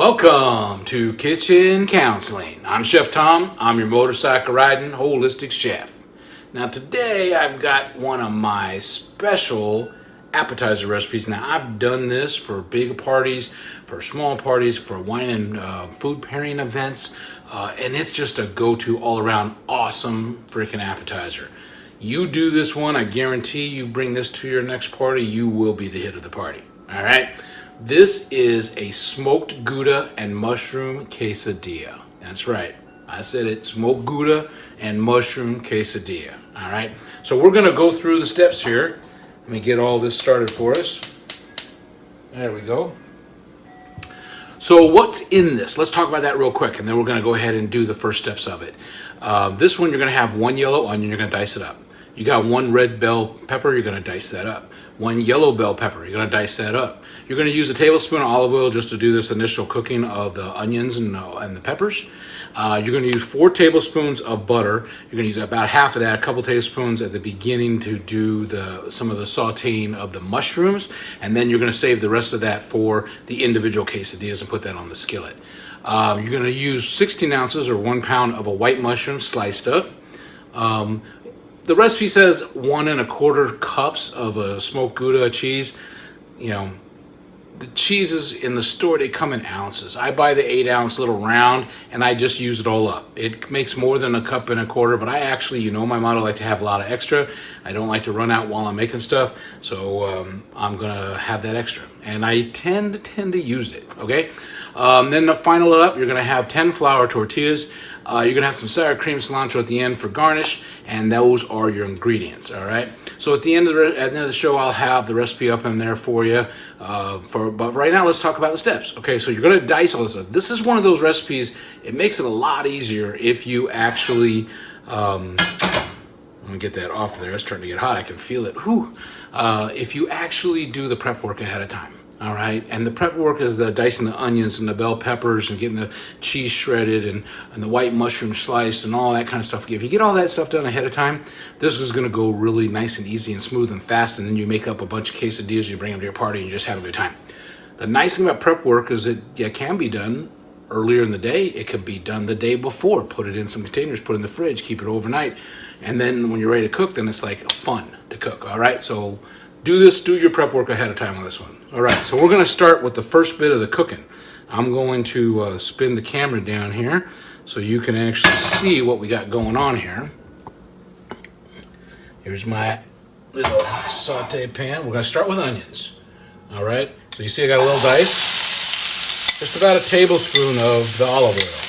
Welcome to Kitchen Counseling. I'm Chef Tom. I'm your motorcycle riding holistic chef. Now today I've got one of my special appetizer recipes. Now I've done this for big parties, for small parties, for wine and food pairing events, and it's just a go-to all-around awesome freaking appetizer. You do this one, I guarantee you bring this to your next party, you will be the hit of the party. All right? This is a smoked Gouda and mushroom quesadilla. That's right. I said it, smoked Gouda and mushroom quesadilla. All right. So we're going to go through the steps here. Let me get all this started for us. There we go. So what's in this? Let's talk about that real quick, and then we're going to go ahead and do the first steps of it. This one, you're going to have one yellow onion. You're going to dice it up. You got one red bell pepper. You're going to dice that up. One yellow bell pepper. You're going to dice that up. You're going to use a tablespoon of olive oil just to do this initial cooking of the onions and the peppers. You're going to use 4 tablespoons of butter. You're going to use about half of that, a couple tablespoons at the beginning to do some of the sauteing of the mushrooms, and then you're going to save the rest of that for the individual quesadillas and put that on the skillet. You're going to use 16 ounces or 1 pound of a white mushroom sliced up. The recipe says 1 1/4 cups of a smoked Gouda cheese. You know, the cheeses in the store, they come in ounces. I buy the 8-ounce little round and I just use it all up. It makes more than 1 1/4 cups, but I actually, you know my motto, I like to have a lot of extra. I don't like to run out while I'm making stuff, so I'm gonna have that extra. And I tend to use it, okay? Then to final it up, you're gonna have 10 flour tortillas. You're gonna have some sour cream, cilantro at the end for garnish, and those are your ingredients. All right. So at the end of the show, I'll have the recipe up in there for you. But right now, let's talk about the steps. Okay. So you're gonna dice all this up. This is one of those recipes. It makes it a lot easier if you actually. Let me get that off there. It's starting to get hot. I can feel it. Whew. If you actually do the prep work ahead of time. All right, and the prep work is the dicing the onions and the bell peppers and getting the cheese shredded and the white mushroom sliced and all that kind of stuff. If you get all that stuff done ahead of time, this is going to go really nice and easy and smooth and fast, and then you make up a bunch of quesadillas, you bring them to your party, and you just have a good time. The nice thing about prep work is it can be done earlier in the day. It can be done the day before. Put it in some containers, put it in the fridge, keep it overnight, and then when you're ready to cook, then it's like fun to cook. All right, so do your prep work ahead of time on this one. All right, so we're going to start with the first bit of the cooking. I'm going to spin the camera down here so you can actually see what we got going on here. Here's my little saute pan. We're going to start with onions. All right, so you see I got a little dice. Just about a tablespoon of the olive oil.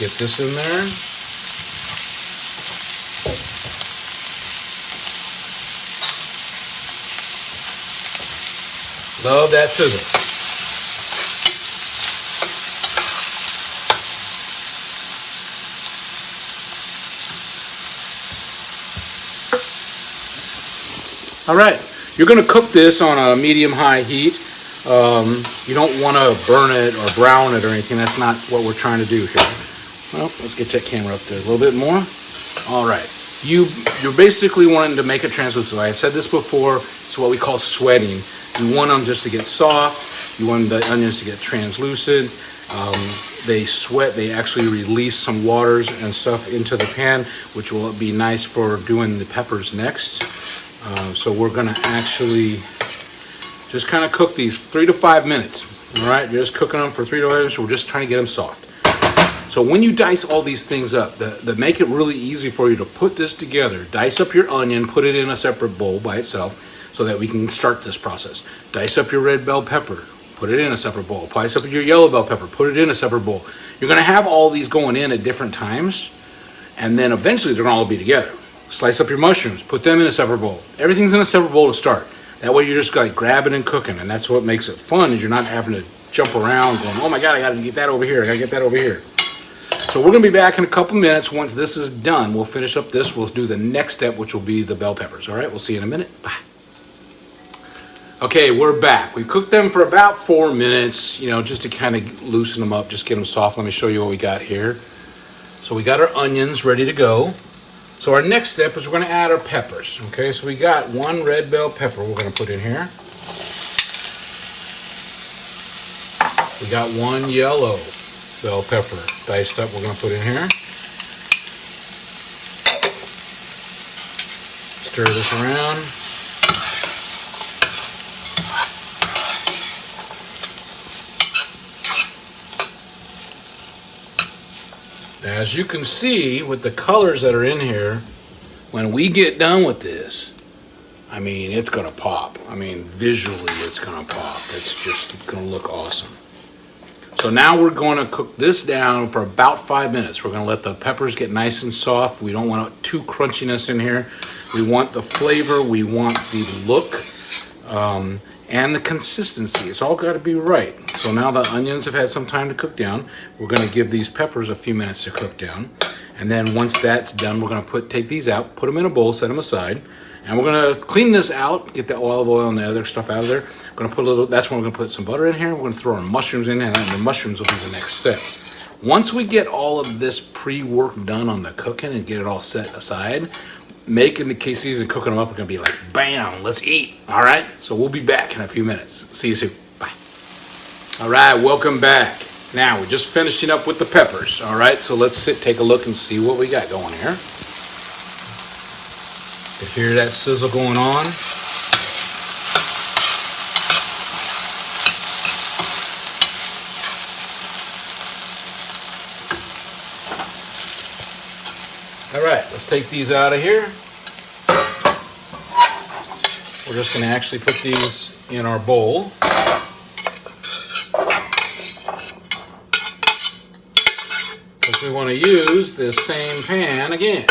Get this in there. Love that sizzle. All right, you're going to cook this on a medium-high heat. You don't want to burn it or brown it or anything. That's not what we're trying to do here. Well, let's get that camera up there a little bit more. All right. You're basically wanting to make it translucent. I've said this before. It's what we call sweating. You want them just to get soft. You want the onions to get translucent. They sweat. They actually release some waters and stuff into the pan, which will be nice for doing the peppers next. So we're going to actually just kind of cook these 3 to 5 minutes. All right, you're just cooking them for 3 to 5 minutes. We're just trying to get them soft. So when you dice all these things up, that make it really easy for you to put this together. Dice up your onion, put it in a separate bowl by itself, so that we can start this process. Dice up your red bell pepper, put it in a separate bowl. Dice up your yellow bell pepper, put it in a separate bowl. You're going to have all these going in at different times, and then eventually they're going to all be together. Slice up your mushrooms, put them in a separate bowl. Everything's in a separate bowl to start. That way you're just like grabbing and cooking, and that's what makes it fun, is you're not having to jump around going, oh my God, I got to get that over here, I got to get that over here. So we're going to be back in a couple minutes. Once this is done, we'll finish up this. We'll do the next step, which will be the bell peppers. All right, we'll see you in a minute. Bye. Okay, we're back. We cooked them for about 4 minutes, just to kind of loosen them up, just get them soft. Let me show you what we got here. So we got our onions ready to go. So our next step is we're going to add our peppers. Okay, so we got 1 red bell pepper we're going to put in here. We got one yellow bell pepper diced up we're going to put in here. Stir this around. As you can see with the colors that are in here, when we get done with this, I mean, it's gonna pop. I mean, visually it's gonna pop. It's gonna look awesome. So now we're gonna cook this down for about 5 minutes. We're gonna let the peppers get nice and soft. We don't want too crunchiness in here. We want the flavor, we want the look, and the consistency. It's all gotta be right. So now the onions have had some time to cook down. We're gonna give these peppers a few minutes to cook down. And then once that's done, we're gonna take these out, put them in a bowl, set them aside. And we're gonna clean this out, get the olive oil and the other stuff out of there. We're gonna put a little, that's when we're gonna put some butter in here. We're gonna throw our mushrooms in, and then the mushrooms will be the next step. Once we get all of this pre-work done on the cooking and get it all set aside, making the quesadillas and cooking them up are gonna be like, bam, let's eat, all right? So we'll be back in a few minutes. See you soon, bye. All right, welcome back. Now, we're just finishing up with the peppers, all right? So let's take a look and see what we got going here. You hear that sizzle going on? All right, let's take these out of here. We're just gonna actually put these in our bowl. Because we wanna use this same pan again.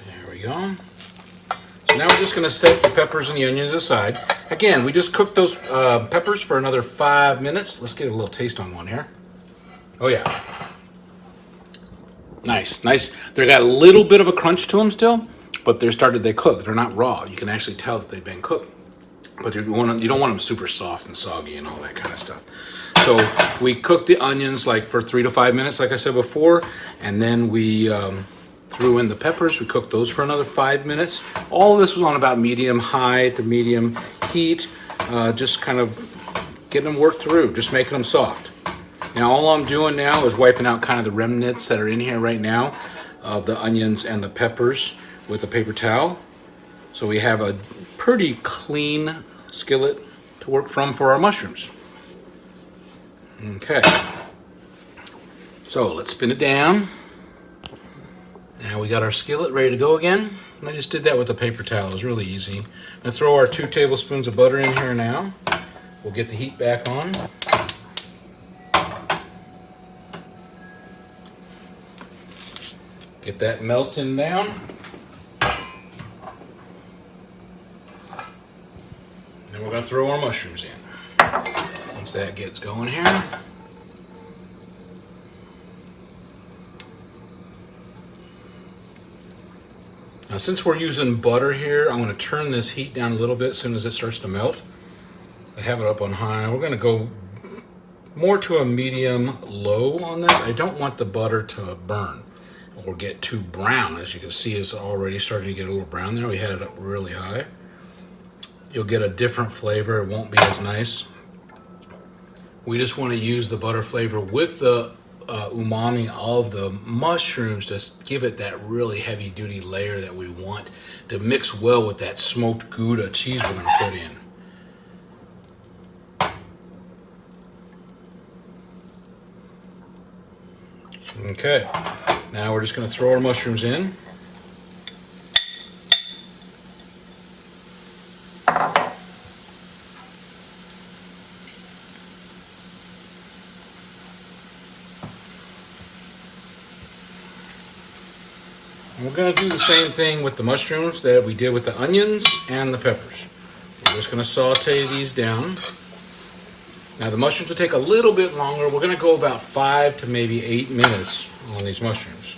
There we go. So now we're just gonna set the peppers and the onions aside. Again, we just cooked those peppers for another 5 minutes. Let's get a little taste on one here. Oh yeah. Nice, nice. They got a little bit of a crunch to them still, but they cook. They're not raw. You can actually tell that they've been cooked. But you don't want them super soft and soggy and all that kind of stuff. So we cooked the onions like for 3 to 5 minutes, like I said before, and then we threw in the peppers. We cooked those for another 5 minutes. All of this was on about medium-high to medium heat, just kind of getting them worked through, just making them soft. Now all I'm doing now is wiping out kind of the remnants that are in here right now of the onions and the peppers with a paper towel. So we have a pretty clean skillet to work from for our mushrooms. Okay, so let's spin it down. Now we got our skillet ready to go again. And I just did that with a paper towel. It was really easy. I'm gonna throw our 2 tablespoons of butter in here now. We'll get the heat back on. Get that melting down. Then we're gonna throw our mushrooms in. Once that gets going here. Now since we're using butter here, I'm gonna turn this heat down a little bit as soon as it starts to melt. I have it up on high. We're gonna go more to a medium low on this. I don't want the butter to burn or get too brown. As you can see, it's already starting to get a little brown there. We had it up really high. You'll get a different flavor. It won't be as nice. We just want to use the butter flavor with the umami of the mushrooms to give it that really heavy duty layer that we want to mix well with that smoked Gouda cheese we're going to put in. Okay, now we're just going to throw our mushrooms in. And we're going to do the same thing with the mushrooms that we did with the onions and the peppers. We're just going to saute these down. Now the mushrooms will take a little bit longer. We're going to go about 5 to maybe 8 minutes on these mushrooms.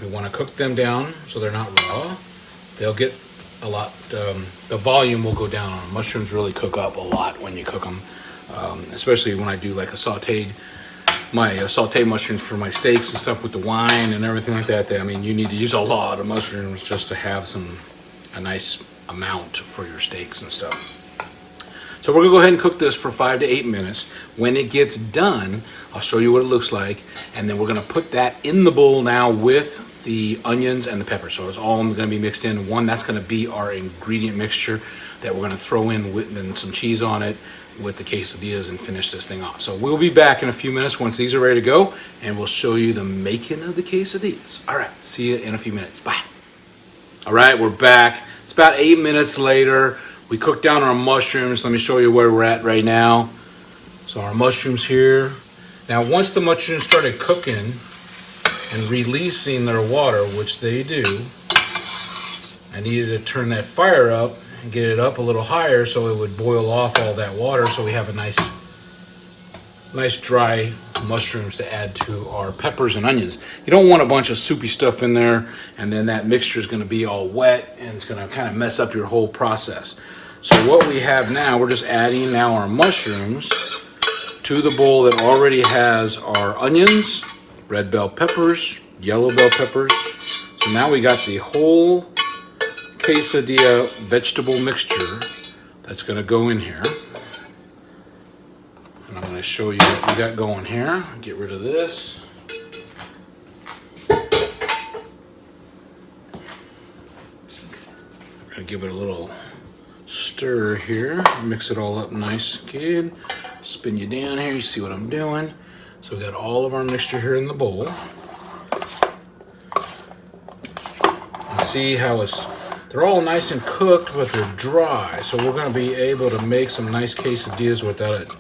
We want to cook them down so they're not raw. They'll get a lot, the volume will go down on them. Mushrooms really cook up a lot when you cook them, especially when I do like a sauteed my sauteed mushrooms for my steaks and stuff with the wine and everything like that. I mean, you need to use a lot of mushrooms just to have a nice amount for your steaks and stuff. So we're gonna go ahead and cook this for 5 to 8 minutes. When it gets done, I'll show you what it looks like, and then we're gonna put that in the bowl now with the onions and the pepper. So it's all gonna be mixed in one. That's gonna be our ingredient mixture that we're gonna throw in with then some cheese on it with the quesadillas and finish this thing off. So we'll be back in a few minutes once these are ready to go, and we'll show you the making of the quesadillas. All right, see you in a few minutes. Bye. All right, we're back. It's about 8 minutes later. We cooked down our mushrooms. Let me show you where we're at right now. So our mushrooms here. Now, once the mushrooms started cooking and releasing their water, which they do, I needed to turn that fire up and get it up a little higher so it would boil off all that water, so we have a nice dry mushrooms to add to our peppers and onions. You don't want a bunch of soupy stuff in there, and then that mixture is going to be all wet and it's going to kind of mess up your whole process. So what we have now, we're just adding now our mushrooms to the bowl that already has our onions, red bell peppers, yellow bell peppers. So now we got the whole quesadilla vegetable mixture that's going to go in here. And I'm going to show you what we got going here. Get rid of this. We're going to give it a little stir here. Mix it all up nice, good. Spin you down here, you see what I'm doing. So we got all of our mixture here in the bowl. And see how they're all nice and cooked, but they're dry. So we're going to be able to make some nice quesadillas without it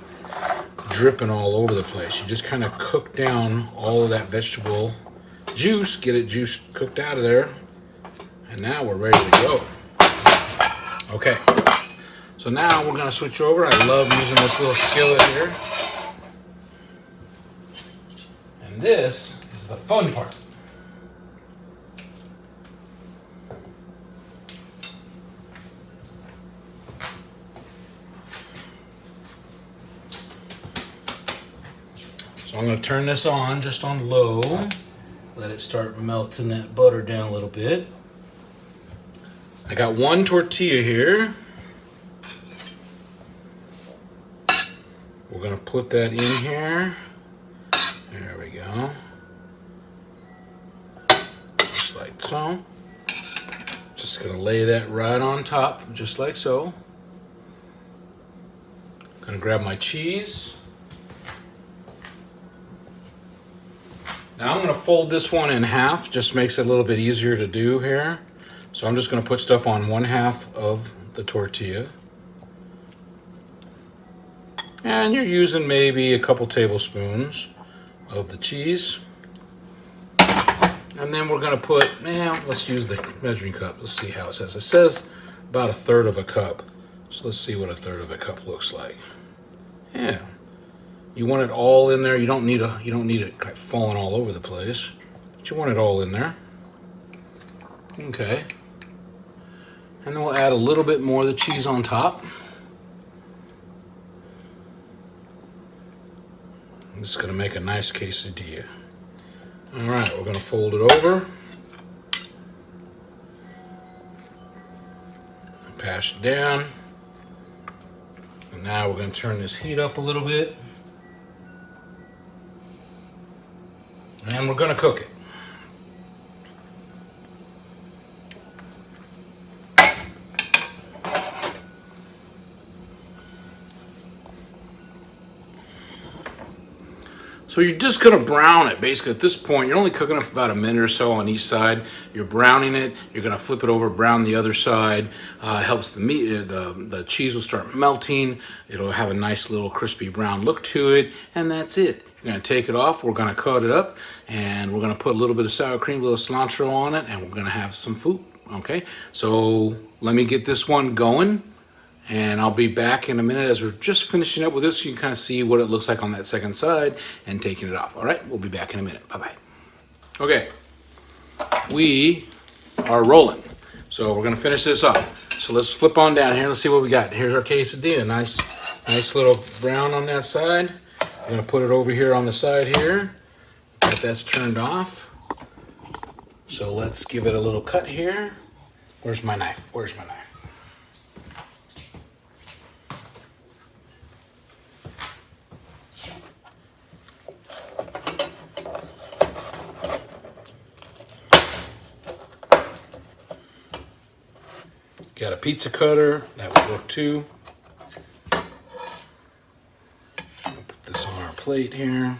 dripping all over the place. You just kind of cook down all of that vegetable juice, get it juice cooked out of there, and now we're ready to go. Okay, so now we're gonna switch over. I love using this little skillet here. And this is the fun part. So I'm gonna turn this on, just on low. Let it start melting that butter down a little bit. I got one tortilla here. We're gonna put that in here. There we go. Just like so. Just gonna lay that right on top, just like so. Gonna grab my cheese. Now I'm gonna fold this one in half, just makes it a little bit easier to do here. So I'm just going to put stuff on one half of the tortilla. And you're using maybe a couple tablespoons of the cheese. And then we're going to put, let's use the measuring cup. Let's see how it says. It says about 1/3 of a cup. So let's see what 1/3 of a cup looks like. Yeah. You want it all in there. You don't need it kind of falling all over the place. But you want it all in there. Okay. And then we'll add a little bit more of the cheese on top. This is going to make a nice quesadilla. All right, we're going to fold it over. Pass it down. And now we're going to turn this heat up a little bit. And we're going to cook it. So you're just gonna brown it. Basically at this point, you're only cooking it for about a minute or so on each side. You're browning it, you're gonna flip it over, brown the other side. Helps the meat, the cheese will start melting. It'll have a nice little crispy brown look to it, and that's it. You're gonna take it off, we're gonna cut it up, and we're gonna put a little bit of sour cream, a little cilantro on it, and we're gonna have some food, okay? So let me get this one going. And I'll be back in a minute as we're just finishing up with this. So you can kind of see what it looks like on that second side and taking it off. All right, we'll be back in a minute. Bye-bye. Okay, we are rolling. So we're gonna finish this off. So let's flip on down here. Let's see what we got. Here's our quesadilla. Nice little brown on that side. I'm gonna put it over here on the side here. That's turned off. So let's give it a little cut here. Where's my knife? Where's my knife? Got a pizza cutter, that would work too. I'll put this on our plate here.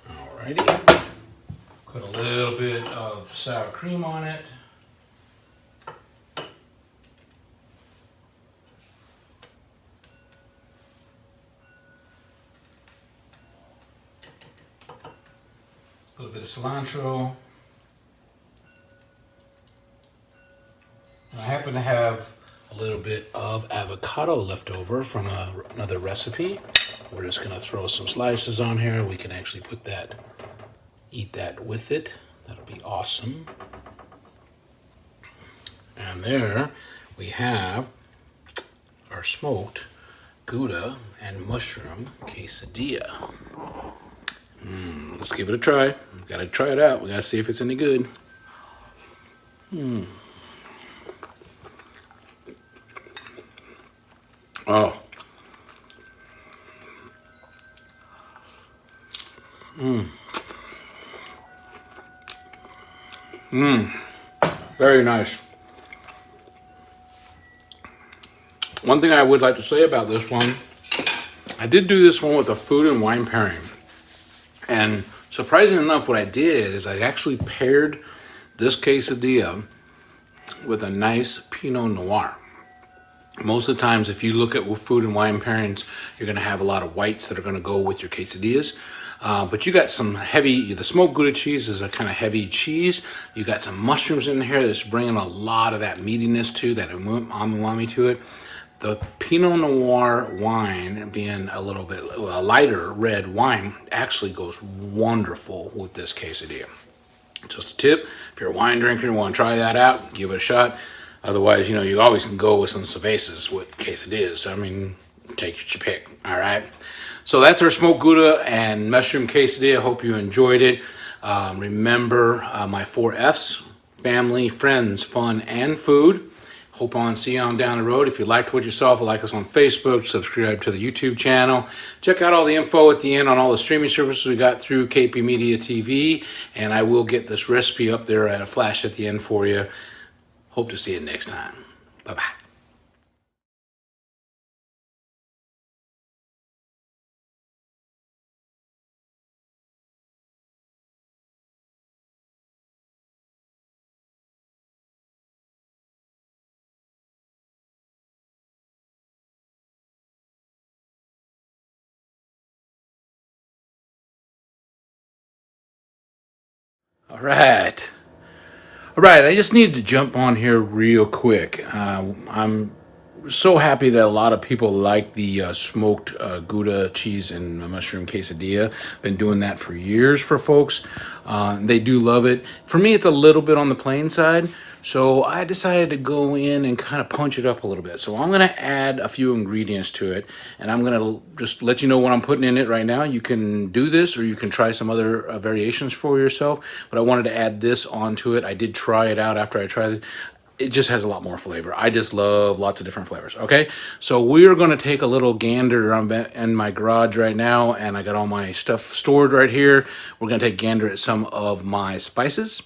Alrighty. Put a little bit of sour cream on it. A little bit of cilantro. And I happen to have a little bit of avocado left over from another recipe. We're just gonna throw some slices on here. We can actually put that, eat that with it. That'll be awesome. And there we have our smoked Gouda and mushroom quesadilla. Let's give it a try. We gotta try it out. We gotta see if it's any good. Oh. Very nice. One thing I would like to say about this one, I did do this one with a food and wine pairing. And surprisingly enough, what I did is I actually paired this quesadilla with a nice Pinot Noir. Most of the times, if you look at food and wine pairings, you're going to have a lot of whites that are going to go with your quesadillas. But you got some heavy, the smoked Gouda cheese is a kind of heavy cheese. You got some mushrooms in here that's bringing a lot of that meatiness to, that umami to it. The Pinot Noir wine, being a little bit a lighter red wine, actually goes wonderful with this quesadilla. Just a tip, if you're a wine drinker and want to try that out, give it a shot. Otherwise, you always can go with some cervezas with quesadillas. I mean, take your pick, all right? So that's our smoked Gouda and mushroom quesadilla. Hope you enjoyed it. Remember my 4 F's: family, friends, fun, and food. Hope on see you on down the road. If you liked what you saw, like us on Facebook, subscribe to the YouTube channel. Check out all the info at the end on all the streaming services we got through KP Media TV. And I will get this recipe up there at a flash at the end for you. Hope to see you next time. Bye-bye. All right. All right, I just needed to jump on here real quick. I'm so happy that a lot of people like the smoked Gouda cheese and mushroom quesadilla. Been doing that for years for folks. They do love it. For me, it's a little bit on the plain side. So I decided to go in and kind of punch it up a little bit. So I'm going to add a few ingredients to it, and I'm going to just let you know what I'm putting in it right now. You can do this, or you can try some other variations for yourself, but I wanted to add this onto it. I did try it out after I tried it. It just has a lot more flavor. I just love lots of different flavors, okay? So we're going to take a little gander. I'm in my garage right now, and I got all my stuff stored right here. We're going to take a gander at some of my spices.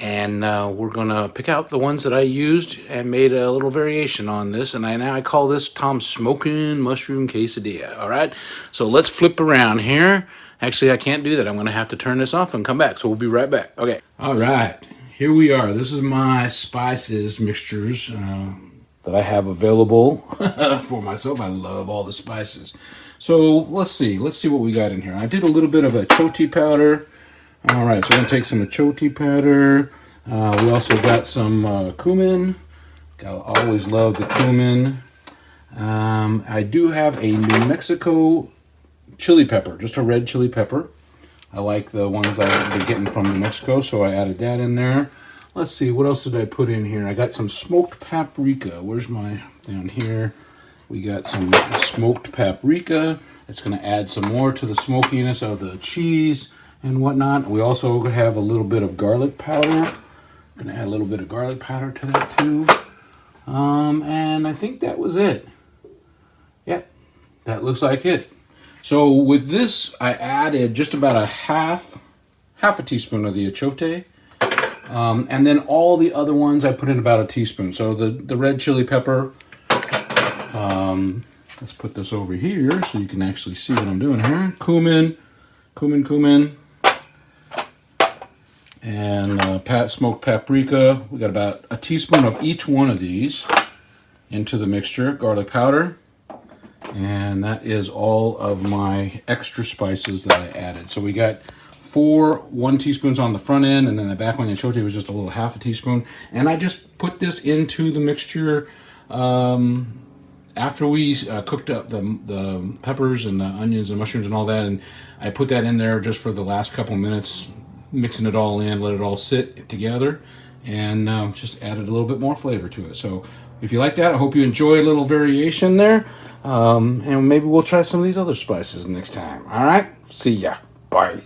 And we're gonna pick out the ones that I used and made a little variation on this. And now I call this Tom's Smoking Mushroom Quesadilla, all right? So let's flip around here. Actually, I can't do that. I'm gonna have to turn this off and come back. So we'll be right back, okay. All right, here we are. This is my spices mixtures that I have available for myself. I love all the spices. So let's see what we got in here. I did a little bit of a achoti powder. All right, so we're gonna take some achoti powder. We also got some cumin. I always love the cumin. I do have a New Mexico chili pepper, just a red chili pepper. I like the ones I've been getting from New Mexico, so I added that in there. let's see, what else did I put in here? I got some smoked paprika. Where's my, down here. We got some smoked paprika. It's going to add some more to the smokiness of the cheese and whatnot. We also have a little bit of garlic powder. Going to add a little bit of garlic powder to that too. And I think that was it. Yep, that looks like it. So with this, I added just about a half a teaspoon of the achiote. And then all the other ones, I put in about a teaspoon. So the red chili pepper, let's put this over here so you can actually see what I'm doing here. Cumin, and smoked paprika. We got about a teaspoon of each one of these into the mixture. Garlic powder, and that is all of my extra spices that I added. So we got 1 teaspoons on the front end, and then the back one, the achiote, was just a little half a teaspoon. And I just put this into the mixture after we cooked up the peppers and the onions and mushrooms and all that, and I put that in there just for the last couple minutes, mixing it all in, let it all sit together, and just added a little bit more flavor to it. So if you like that, I hope you enjoy a little variation there, and maybe we'll try some of these other spices next time. All right, see ya. Bye.